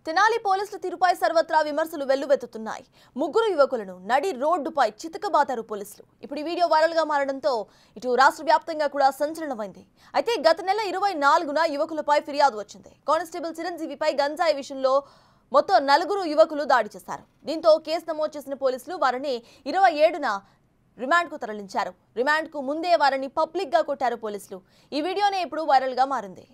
తెనాలి పోలీసుల తీరుపై సర్వత్రా విమర్శలు వెల్లువెత్తుతున్నాయి. ముగ్గురు యువకులను నడి రోడ్డుపై చితకబాదారు పోలీసులు. ఇప్పుడు ఈ వీడియో వైరల్ గా మారడంతో ఇటు రాష్ట్ర వ్యాప్తంగా కూడా సంచలనమైంది. అయితే గత నెల 24న యువకులపై ఫిర్యాదు వచ్చింది. కానిస్టేబుల్ చిరంజీవిపై గంజాయి విషయంలో మొత్తం 4 యువకులు దాడి చేశారు. దీంతో కేసు నమోదు చేసిన పోలీసులు వారిని 27న రిమాండ్ కు తరలించారు. రిమాండ్ కు ముందే వారిని పబ్లిక్ గా కొట్టారు పోలీసులు. ఈ వీడియోనే ఇప్పుడు వైరల్ గా మారింది.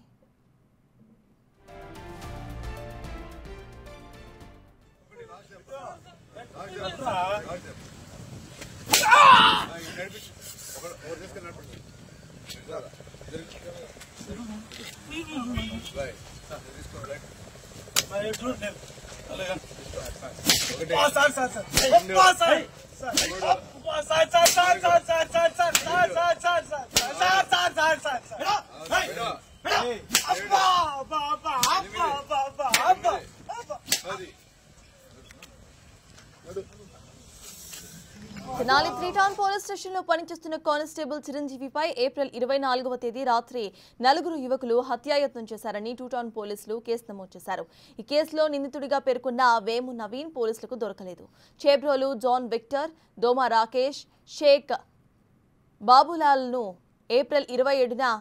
తెనాలి 3 టౌన్ పోలీస్ స్టేషన్ లో పనిచేస్తున్న కానిస్టేబుల్ చిరంజీవిపై ఏప్రిల్ 24వ తేదీ రాత్రి 4 యువకులు హత్యాయత్నం చేశారని 2 టౌన్ పోలీసులు కేసు నమోదు చేశారు. ఈ కేసులో నిందితుడిగా పేర్కొన్న వేము నవీన్ పోలీసులకు దొరకలేదు. చేబ్రోలు జాన్ విక్టర్, దోమా రాకేష్, షేక్ బాబులాల్ను ఏప్రిల్ 27న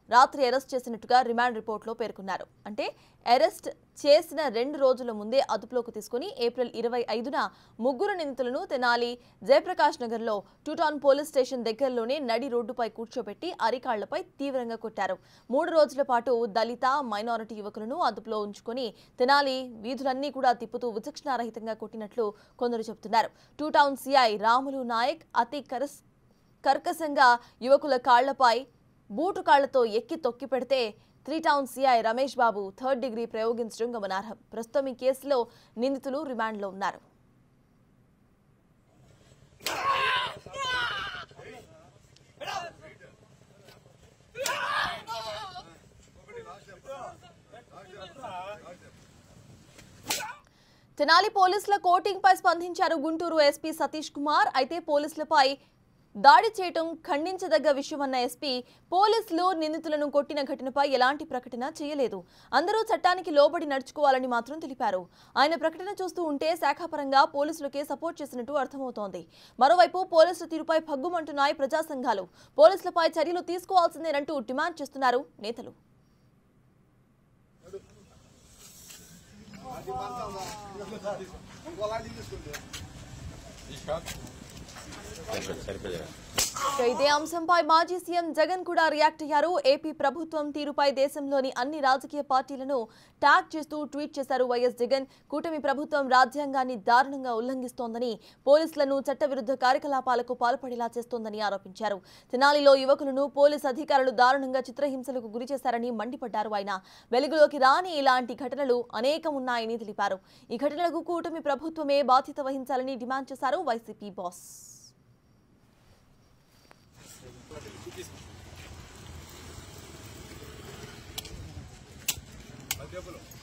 రాత్రి అరెస్ట్ చేసినట్టుగా రిమాండ్ రిపోర్ట్లో పేర్కొన్నారు. అంటే అరెస్ట్ చేసిన 2 రోజుల ముందే అదుపులోకి తీసుకుని ఏప్రిల్ 25న ముగ్గురు నిందితులను తెనాలి జయప్రకాష్ నగర్లో 2 టౌన్ పోలీస్ స్టేషన్ దగ్గరలోనే నడి రోడ్డుపై కూర్చోబెట్టి అరికాళ్లపై తీవ్రంగా కొట్టారు. 3 రోజుల పాటు దళిత మైనారిటీ యువకులను అదుపులో ఉంచుకొని తెనాలి వీధులన్నీ కూడా తిప్పుతూ విచక్షణారహితంగా కొట్టినట్లు కొందరు చెబుతున్నారు. 2 టౌన్ సిఐ రాములు నాయక్ అతి కర్కశంగా యువకుల కాళ్లపై బూటు కాళ్లతో ఎక్కి తొక్కి పెడితే 3 town CI Ramesh Babu 3rd degree ప్రయోగించడం గమనార్హం. ప్రస్తుతం ఈ కేసులో నిందితులు రిమాండ్లో ఉన్నారు. తెనాలి పోలీసుల కోటింగ్ పై స్పందించారు గుంటూరు ఎస్పీ సతీష్ కుమార్. అయితే పోలీసులపై దాడి చేయటం ఖండించదగ్గ విషయమన్న ఎస్పీ పోలీసులు నిందితులను కొట్టిన ఘటనపై ఎలాంటి ప్రకటన చేయలేదు. అందరూ చట్టానికి లోబడి నడుచుకోవాలని మాత్రం తెలిపారు. ఆయన ప్రకటన చూస్తూ ఉంటే శాఖాపరంగా పోలీసులకే సపోర్ట్ చేసినట్టు అర్థమవుతోంది. మరోవైపు పోలీసుల తీరుపై భగ్గుమంటున్నాయి ప్రజా సంఘాలు. పోలీసులపై చర్యలు తీసుకోవాల్సిందేనంటూ డిమాండ్ చేస్తున్నారు నేతలు. ఇదే అంశంపై మాజీ సీఎం జగన్ కూడా రియాక్ట్ అయ్యారు. ఏపీ ప్రభుత్వం తీరుపై దేశంలోని అన్ని రాజకీయ పార్టీలను ట్యాగ్ చేస్తూ ట్వీట్ చేశారు వైఎస్ జగన్. కూటమి ప్రభుత్వం రాజ్యాంగాన్ని దారుణంగా ఉల్లంఘిస్తోందని, పోలీసులను చట్టవిరుద్ధ కార్యకలాపాలకు పాల్పడేలా చేస్తోందని ఆరోపించారు. తెనాలిలో యువకులను పోలీసు అధికారులు దారుణంగా చిత్రహింసలకు గురిచేశారని మండిపడ్డారు ఆయన. వెలుగులోకి రాని ఇలాంటి ఘటనలు అనేకం ఉన్నాయని తెలిపారు. ఈ ఘటనలకు కూటమి ప్రభుత్వమే బాధ్యత వహించాలని డిమాండ్ చేశారు వైసీపీ బాస్. Gracias.